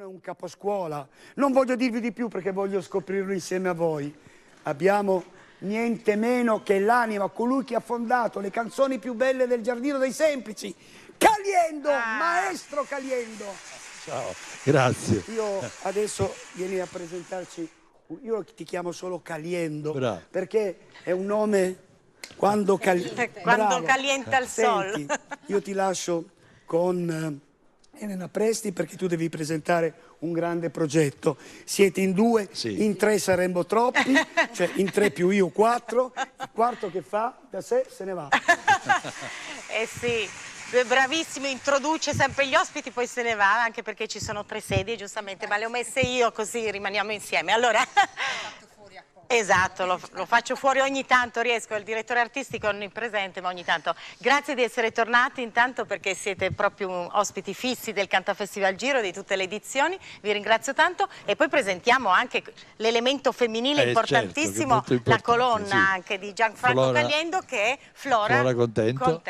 Uno è un caposcuola, non voglio dirvi di più perché voglio scoprirlo insieme a voi. Abbiamo niente meno che l'anima, colui che ha fondato le canzoni più belle del Giardino dei Semplici, Caliendo, maestro Caliendo. Ciao, grazie. Io adesso vieni a presentarci, io ti chiamo solo Caliendo, Bravo. perché è un nome quando calienta il sol. Senti, io ti lascio con Elena Presti perché tu devi presentare un grande progetto. Siete in due, sì. In tre saremmo troppi, cioè in tre più io quattro, il quarto che fa da sé se ne va. Eh sì, bravissimo, introduce sempre gli ospiti, poi se ne va, anche perché ci sono 3 sedie giustamente, ma le ho messe io così rimaniamo insieme. Allora... Esatto, lo faccio fuori ogni tanto, riesco, il direttore artistico è onnipresente, ma ogni tanto. Grazie di essere tornati intanto perché siete proprio ospiti fissi del Cantafestival Giro di tutte le edizioni, vi ringrazio tanto e poi presentiamo anche l'elemento femminile importantissimo, certo, la colonna sì. anche di Gianfranco Caliendo che è Flora Contento.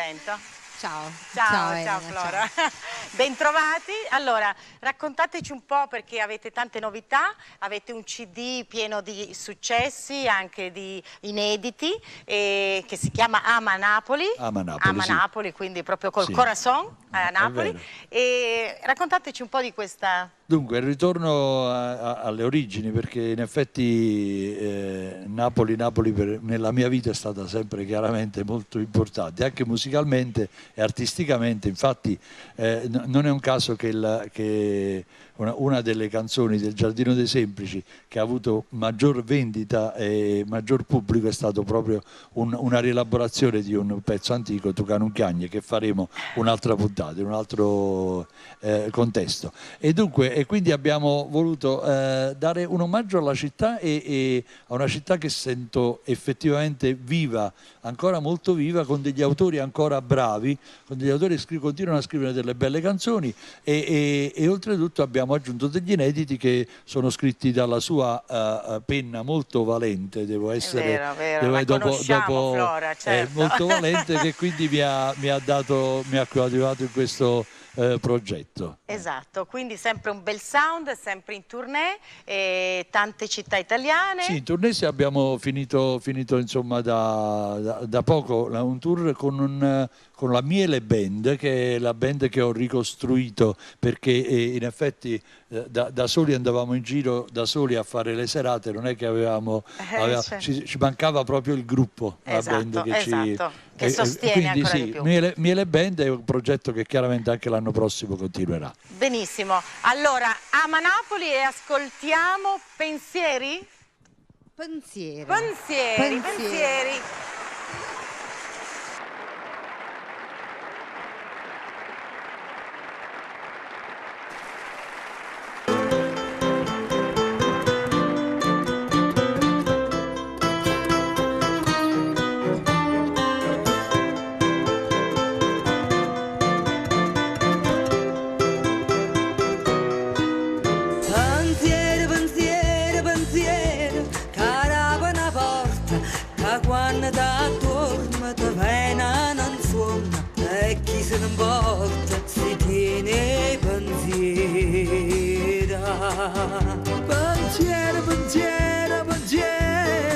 Ciao. Ciao Ciao Flora. Ciao. Bentrovati. Allora, raccontateci un po' perché avete tante novità, avete un CD pieno di successi, anche di inediti, che si chiama Ama Napoli. Ama Napoli, sì. Quindi proprio col corazon a Napoli. E raccontateci un po' di questa... Dunque, il ritorno alle origini, perché in effetti Napoli nella mia vita è stata sempre chiaramente molto importante, anche musicalmente e artisticamente. Infatti non è un caso che una delle canzoni del Giardino dei Semplici che ha avuto maggior vendita e maggior pubblico è stato proprio una rielaborazione di un pezzo antico, Tucano Chiagne, che faremo un'altra puntata, in un altro contesto. E quindi abbiamo voluto dare un omaggio alla città e a una città che sento effettivamente viva, ancora molto viva, con degli autori ancora bravi, con degli autori che continuano a scrivere delle belle canzoni e oltretutto abbiamo aggiunto degli inediti che sono scritti dalla sua penna molto valente, devo essere vero, dopo Flora, certo. molto valente, che quindi mi ha coadiuvato in questo progetto. Esatto, quindi sempre un bel sound, sempre in tournée, tante città italiane. Sì, in tournée abbiamo finito insomma da poco un tour con la Miele Band, che è la band che ho ricostruito perché in effetti da soli andavamo in giro da soli a fare le serate, non è che ci mancava proprio il gruppo, esatto, la band che sostiene quindi ancora sì, di più. Miele Band è un progetto che chiaramente anche l'anno prossimo continuerà. Benissimo, allora Ama Napoli e ascoltiamo Pensieri? Pensieri. Quando da dorme te vena non suona e chi se ne importa si tiene pensiera. Pensiera,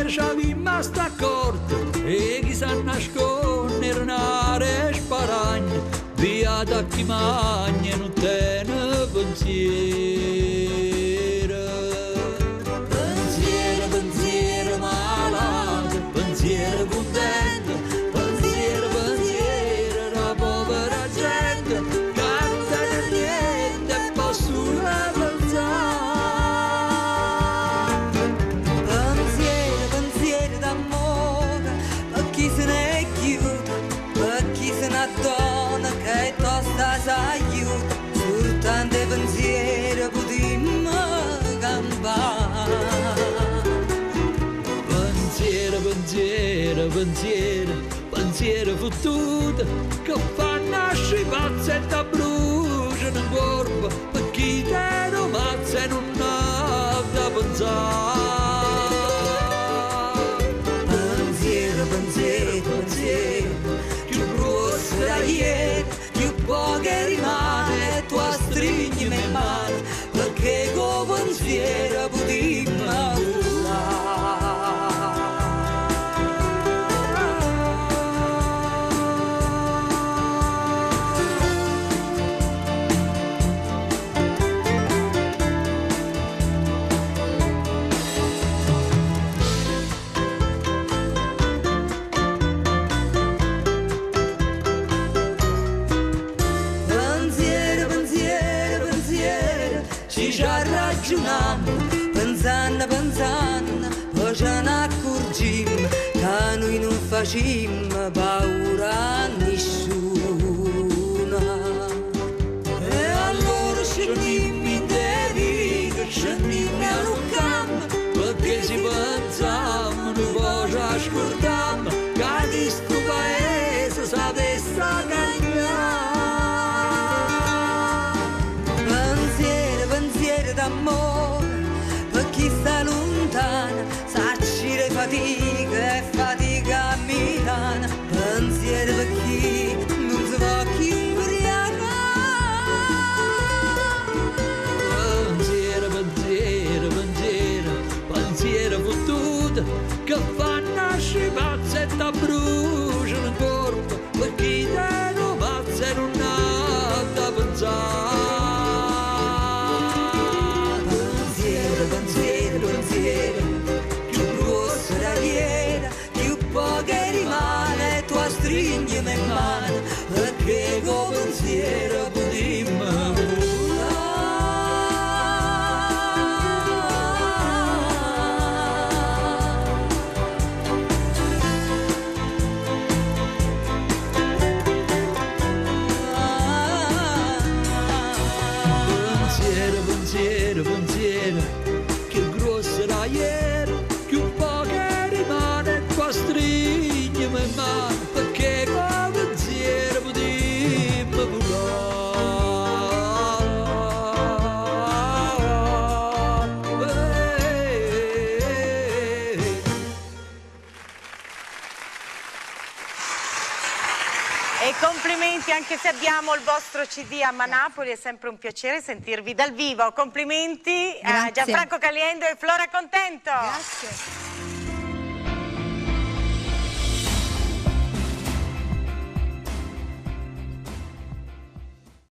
c'avimmo sta corta e chi sa nasconde renare sparagna via da chi magna non tiene pensiera. Pensiera malato, pensiero contento, pensiero, la povera gente, canta di niente, posso pensare. Pensiero d'amore, per chi se ne chiude, per chi se ne addona, che tosta s'aiuta, soltanto pensiero potremmo campare. Pensiero fottuto che fa nascere i pazzi e da bruciano in corpo per chi te lo mazza e non ha da pensare. Pensiero, più grosso da ieri, più poco rimane, tu stringi me male perché pensiero potremmo pensando, poi ce ne accorgiamo che noi non facciamo paura a nessuno. E allora scendiamo in vita, scendiamo allo campo, perché si pensavamo, noi poi ci ascoltiamo, che questo paese sapesse cambiare. Pensiero d'amore, chi sta lontana, sacci le fatiche e fatica a Milano, pensiero per chi non si va più ubriaca. Pensiero, pensiero, pensiero, pensiero fottuto, che fa nascere pazza e ti brucia il corpo, per chi te lo pazza e non ha da pensare. Più grossa la viera, più poche rimane, tu stringi in mano, perché con pensiero potremmo pensiero, pensiero, pensiero, più grossa la ieri, più poche rimane, qua stringiamo in mano, perché con pensiero potremmo volare. E complimenti, anche se abbiamo il vostro CD a Manapoli, è sempre un piacere sentirvi dal vivo. Complimenti a Grazie. Gianfranco Caliendo e Flora Contento. Grazie.